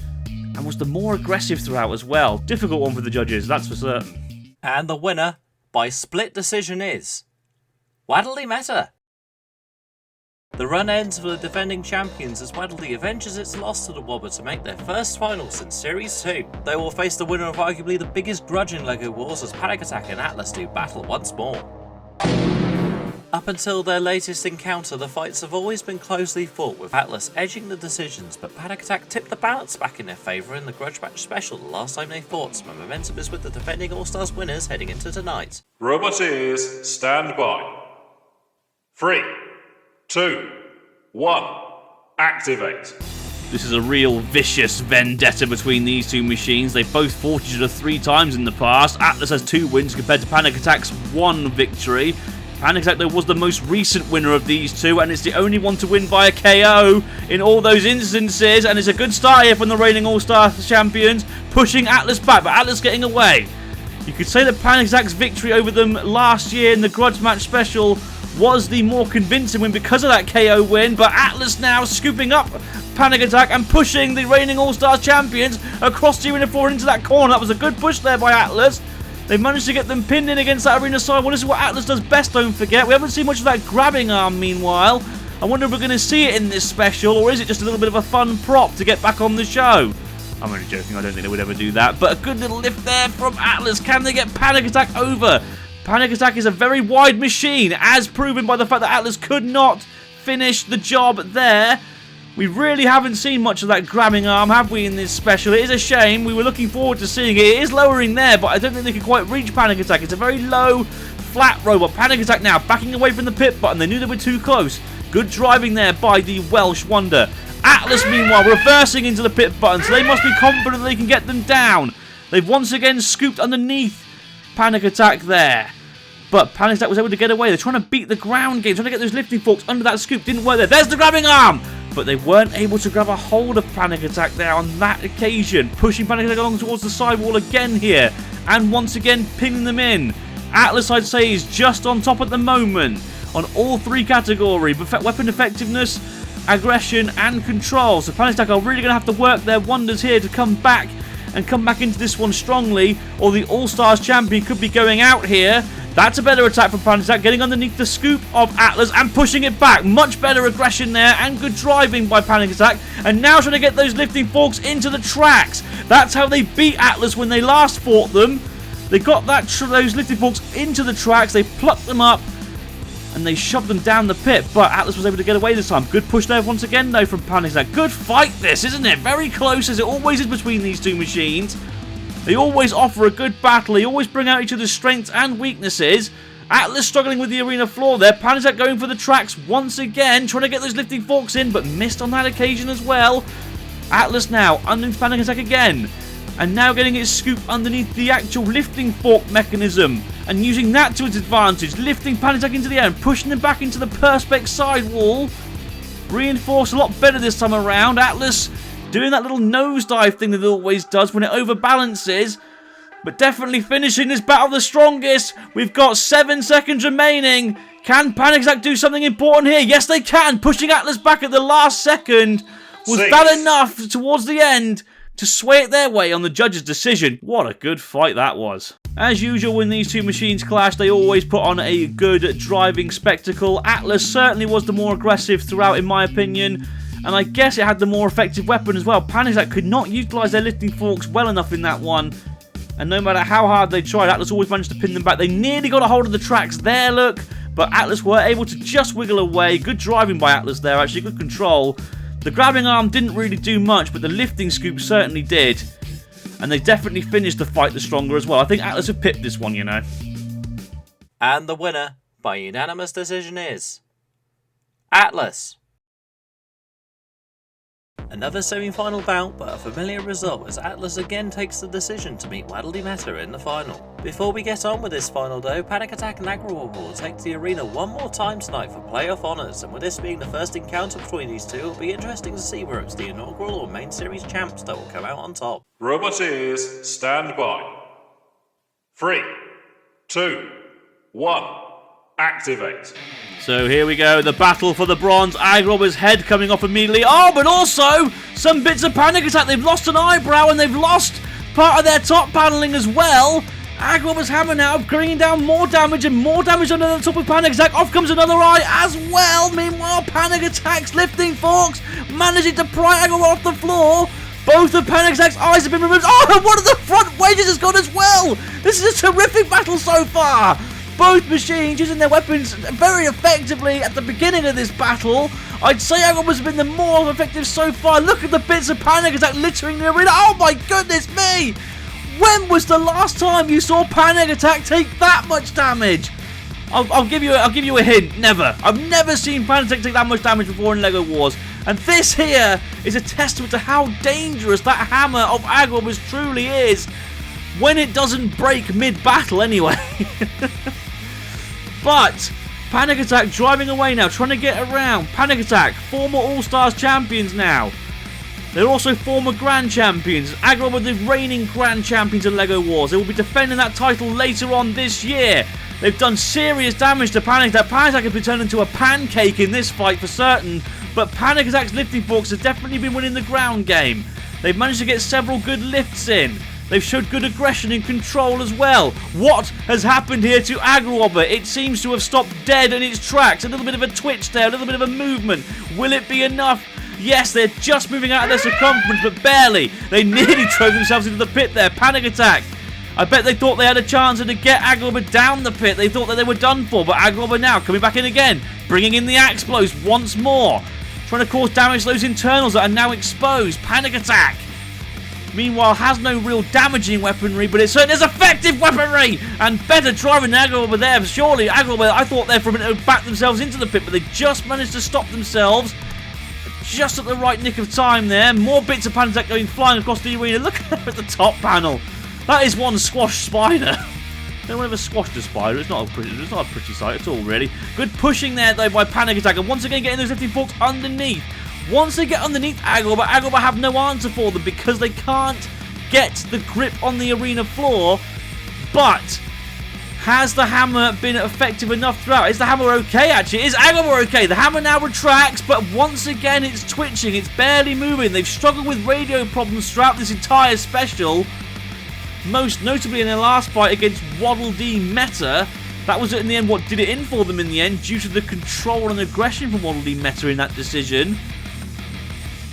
and was the more aggressive throughout as well. Difficult one for the judges, that's for certain. And the winner, by split decision, is Waddle Dee Meta. The run ends for the defending champions as Waddle Dee avenges its loss to the Wobber to make their first final since Series 2. They will face the winner of arguably the biggest grudge in LEGO Wars as Panic Attack and Atlas do battle once more. Up until their latest encounter, the fights have always been closely fought, with Atlas edging the decisions, but Panic Attack tipped the balance back in their favour in the Grudge Match Special the last time they fought, so momentum is with the defending Allstars winners heading into tonight. Roboteers, stand by. 3, 2, 1, activate. This is a real vicious vendetta between these two machines. They've both fought each other 3 times in the past. Atlas has 2 wins compared to Panic Attack's 1 victory. Panic Attack, though, was the most recent winner of these two, and it's the only one to win by a KO in all those instances, and it's a good start here from the reigning All-Star champions, pushing Atlas back, but Atlas getting away. You could say that Panic Attack's victory over them last year in the Grudge Match Special was the more convincing win because of that KO win, but Atlas now scooping up Panic Attack and pushing the reigning All-Stars champions across the Arena 4 into that corner. That was a good push there by Atlas. They've managed to get them pinned in against that Arena side. Well, this is what Atlas does best, don't forget. We haven't seen much of that grabbing arm, meanwhile. I wonder if we're going to see it in this special, or is it just a little bit of a fun prop to get back on the show? I'm only joking, I don't think they would ever do that, but a good little lift there from Atlas. Can they get Panic Attack over? Panic Attack is a very wide machine, as proven by the fact that Atlas could not finish the job there. We really haven't seen much of that grabbing arm, have we, in this special? It is a shame. We were looking forward to seeing it. It is lowering there, but I don't think they can quite reach Panic Attack. It's a very low, flat robot. Panic Attack now backing away from the pit button. They knew they were too close. Good driving there by the Welsh Wonder. Atlas, meanwhile, reversing into the pit button, so they must be confident they can get them down. They've once again scooped underneath Panic Attack there. But Panic Attack was able to get away. They're trying to beat the ground game, trying to get those lifting forks under that scoop. Didn't work there. There's the grabbing arm! But they weren't able to grab a hold of Panic Attack there on that occasion. Pushing Panic Attack along towards the sidewall again here. And once again pinning them in. Atlas, I'd say, is just on top at the moment on all three categories. Weapon effectiveness, aggression and control. So Panic Attack are really going to have to work their wonders here to come back into this one strongly, or the All-Stars champion could be going out here. That's a better attack from Panic Attack, getting underneath the scoop of Atlas and pushing it back. Much better aggression there and good driving by Panic Attack. And now trying to get those lifting forks into the tracks. That's how they beat Atlas when they last fought them. They got those lifting forks into the tracks, they plucked them up, and they shoved them down the pit. But Atlas was able to get away this time. Good push there once again, though, from Panic Attack. Good fight this, isn't it? Very close, as it always is between these two machines. They always offer a good battle. They always bring out each other's strengths and weaknesses. Atlas struggling with the arena floor there. Panic Attack going for the tracks once again, trying to get those lifting forks in, but missed on that occasion as well. Atlas now underneath Panic Attack again, and now getting its scoop underneath the actual lifting fork mechanism and using that to its advantage, lifting Panic Attack into the air and pushing them back into the perspex sidewall. Reinforced a lot better this time around. Atlas doing that little nosedive thing that it always does when it overbalances, but definitely finishing this battle the strongest. We've got 7 seconds remaining. Can Panic Attack do something important here? Yes, they can. Pushing Atlas back at the last second. Was that enough towards the end to sway it their way on the judge's decision? What a good fight that was. As usual, when these two machines clash, they always put on a good driving spectacle. Atlas certainly was the more aggressive throughout, in my opinion, and I guess it had the more effective weapon as well. Panic Attack could not utilise their lifting forks well enough in that one, and no matter how hard they tried, Atlas always managed to pin them back. They nearly got a hold of the tracks there, look, but Atlas were able to just wiggle away. Good driving by Atlas there, actually, good control. The grabbing arm didn't really do much, but the lifting scoop certainly did. And they definitely finished the fight the stronger as well. I think Atlas have pipped this one, you know. And the winner, by unanimous decision, is Atlas. Another semi-final bout, but a familiar result as Atlas again takes the decision to meet Wadley Meta in the final. Before we get on with this final though, Panic Attack and Agrawal will take to the arena one more time tonight for playoff honours, and with this being the first encounter between these two, it'll be interesting to see whether it's the inaugural or main series champs that will come out on top. Roboteers, stand by. 3, 2, 1, activate. So here we go, the battle for the bronze. Agrawal's head coming off immediately. Oh, but also some bits of Panic Attack. They've lost an eyebrow and they've lost part of their top paneling as well. Agrawal's hammer now bringing down more damage and more damage under the top of Panic Attack. Off comes another eye as well. Meanwhile, Panic Attack's lifting forks managing to pry Agrawal off the floor. Both of Panic Attack's eyes have been removed. Oh, and one of the front wedges has gone as well. This is a terrific battle so far. Both machines using their weapons very effectively at the beginning of this battle. I'd say Agrawal has been the more effective so far. Look at the bits of Panic Attack littering the arena. Oh my goodness me! When was the last time you saw Panic Attack take that much damage? I'll give you a hint. Never. I've never seen Panic Attack take that much damage before in LEGO Wars. And this here is a testament to how dangerous that hammer of Agrawal truly is. When it doesn't break mid-battle anyway. But Panic Attack driving away now, trying to get around. Panic Attack, former All-Stars champions now. They're also former Grand Champions. Agrawal are the reigning Grand Champions in LEGO Wars. They will be defending that title later on this year. They've done serious damage to Panic Attack. Panic Attack has been turned into a pancake in this fight for certain, but Panic Attack's lifting forks have definitely been winning the ground game. They've managed to get several good lifts in. They've showed good aggression and control as well. What has happened here to Agrowobber? It seems to have stopped dead in its tracks. A little bit of a twitch there, a little bit of a movement. Will it be enough? Yes, they're just moving out of their circumference, but barely. They nearly drove themselves into the pit there. Panic Attack. I bet they thought they had a chance to get Agrowobber down the pit. They thought that they were done for, but Agrowobber now coming back in again, bringing in the axe blows once more, trying to cause damage to those internals that are now exposed. Panic Attack, meanwhile, has no real damaging weaponry, but it certainly is effective weaponry, and better driving than Agrowobber there. Surely Agrowobber, I thought they for a minute would back themselves into the pit, but they just managed to stop themselves just at the right nick of time there. More bits of Panic Attack going flying across the arena. Look at the top panel. That is one squashed spider. No one ever squashed a spider. It's not a pretty sight at all, really. Good pushing there, though, by Panic Attack. And once again, getting those lifting forks underneath. Once they get underneath Agrowobber, Agrowobber have no answer for them because they can't get the grip on the arena floor. But has the hammer been effective enough throughout? Is the hammer okay, actually? Is Agrowobber okay? The hammer now retracts, but once again, it's twitching. It's barely moving. They've struggled with radio problems throughout this entire special. Most notably in their last fight against Waddle Dee Meta. That was in the end what did it in for them in the end, due to the control and aggression from Waddle Dee Meta in that decision.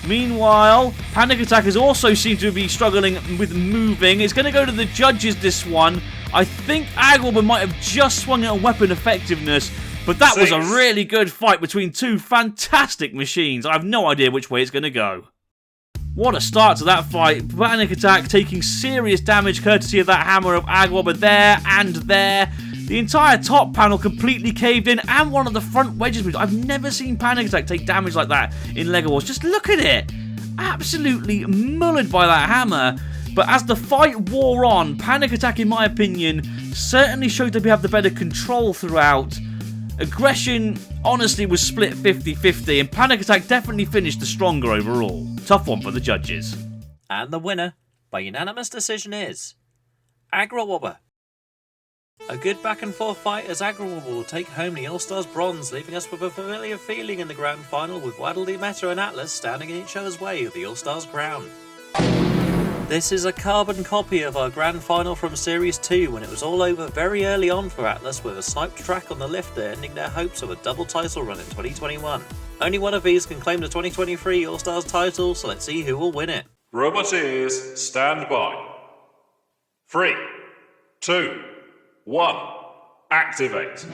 Meanwhile, Panic Attack has also seemed to be struggling with moving. It's going to go to the judges this one. I think Agrowobber might have just swung at a weapon effectiveness, but that was a really good fight between two fantastic machines. I have no idea which way it's going to go. What a start to that fight. Panic Attack taking serious damage courtesy of that hammer of Agrowobber there and there. The entire top panel completely caved in, and one of the front wedges moved. I've never seen Panic Attack take damage like that in LEGO Wars. Just look at it. Absolutely mullered by that hammer. But as the fight wore on, Panic Attack, in my opinion, certainly showed that we have the better control throughout. Aggression, honestly, was split 50-50, and Panic Attack definitely finished the stronger overall. Tough one for the judges. And the winner, by unanimous decision, is Agrowobber. A good back and forth fight as Agrowobber will take home the Allstars bronze, leaving us with a familiar feeling in the grand final with Waddle Dee Meta and Atlas standing in each other's way of the Allstars crown. This is a carbon copy of our grand final from Series 2 when it was all over very early on for Atlas with a sniped track on the lifter ending their hopes of a double title run in 2021. Only one of these can claim the 2023 All-Stars title, so let's see who will win it. Roboteers, stand by. 3, 2, 1, activate.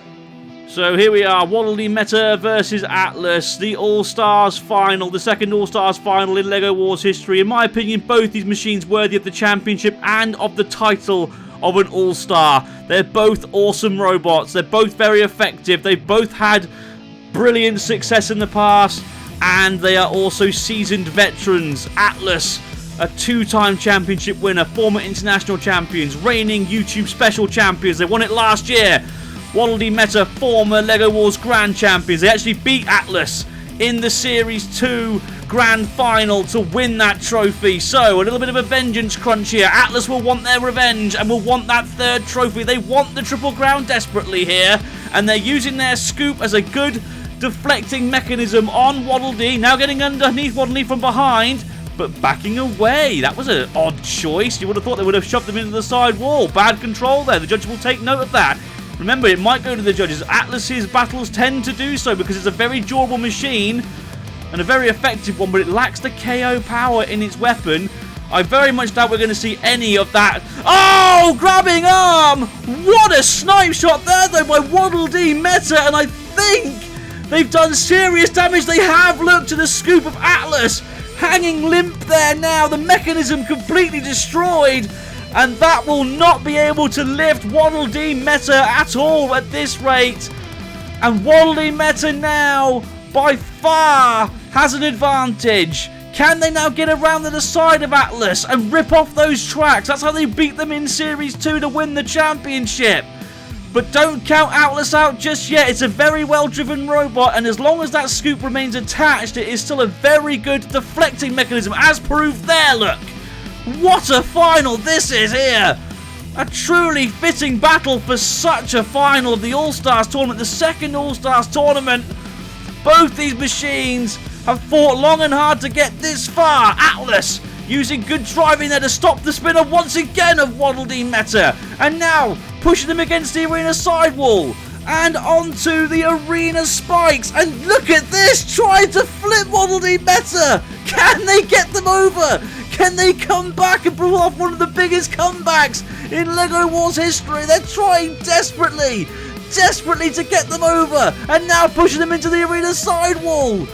So here we are, Waddle Dee Meta versus Atlas, the All-Stars final, the second All-Stars final in LEGO Wars history. In my opinion, both these machines worthy of the championship and of the title of an All-Star. They're both awesome robots, they're both very effective, they've both had brilliant success in the past, and they are also seasoned veterans. Atlas, a two-time championship winner, former international champions, reigning YouTube special champions, they won it last year. Waddle Dee Meta, former LEGO Wars Grand Champions. They actually beat Atlas in the Series 2 Grand Final to win that trophy. So, a little bit of a vengeance crunch here. Atlas will want their revenge and will want that third trophy. They want the Triple Crown desperately here. And they're using their scoop as a good deflecting mechanism on Waddle Dee. Now getting underneath Waddle Dee from behind, but backing away. That was an odd choice. You would have thought they would have shoved them into the side wall. Bad control there. The judge will take note of that. Remember, it might go to the judges. Atlas's battles tend to do so because it's a very durable machine and a very effective one, but it lacks the KO power in its weapon. I very much doubt we're going to see any of that. Oh, grabbing arm! What a snipe shot there, though, by Waddle Dee Meta, and I think they've done serious damage. They have looked to the scoop of Atlas, hanging limp there now, the mechanism completely destroyed. And that will not be able to lift Waddle Dee Meta at all at this rate. And Waddle Dee Meta now, by far, has an advantage. Can they now get around to the side of Atlas and rip off those tracks? That's how they beat them in Series 2 to win the championship. But don't count Atlas out just yet. It's a very well-driven robot, and as long as that scoop remains attached, it is still a very good deflecting mechanism, as proved there, look. What a final this is here! A truly fitting battle for such a final of the All-Stars tournament, the second All-Stars tournament. Both these machines have fought long and hard to get this far. Atlas using good driving there to stop the spinner once again of Waddle Dee Meta. And now pushing them against the arena sidewall and onto the arena spikes. And look at this, trying to flip Waddle Dee Meta. Can they get them over? Can they come back and pull off one of the biggest comebacks in LEGO Wars history? They're trying desperately to get them over, and now pushing them into the arena sidewall.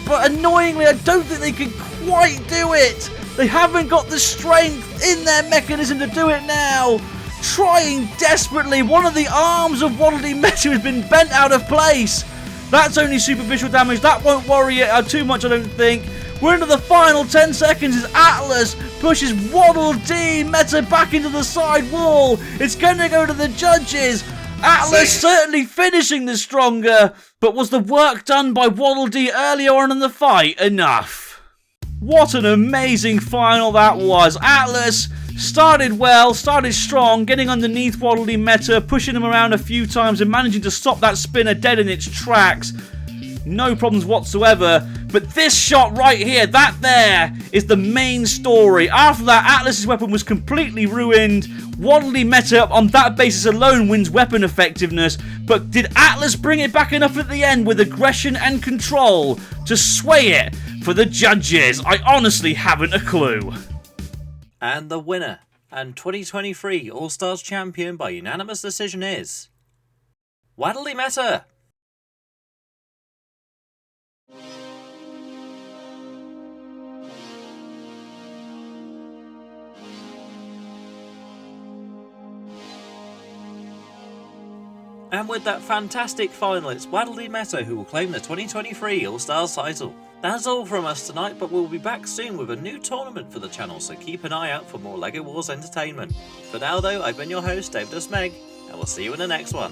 But annoyingly, I don't think they can quite do it. They haven't got the strength in their mechanism to do it now. Trying desperately. One of the arms of Waddle Dee Meta has been bent out of place. That's only superficial damage. That won't worry it too much, I don't think. We're into the final 10 seconds as Atlas pushes Waddle Dee Meta back into the side wall. It's going to go to the judges. Atlas certainly finishing the stronger, but was the work done by Waddle Dee earlier on in the fight enough? What an amazing final that was. Atlas started well, started strong, getting underneath Waddle Dee Meta, pushing him around a few times and managing to stop that spinner dead in its tracks. No problems whatsoever. But this shot right here, that there, is the main story. After that, Atlas's weapon was completely ruined. Waddle Dee Meta, on that basis alone, wins weapon effectiveness. But did Atlas bring it back enough at the end with aggression and control to sway it for the judges? I honestly haven't a clue. And the winner and 2023 All-Stars champion by unanimous decision is Waddle Dee Meta. And with that fantastic final, it's Waddle Dee Meta who will claim the 2023 All-Stars title. That's all from us tonight, but we'll be back soon with a new tournament for the channel, so keep an eye out for more LEGO Wars entertainment. For now though, I've been your host, David Smeg, and we'll see you in the next one.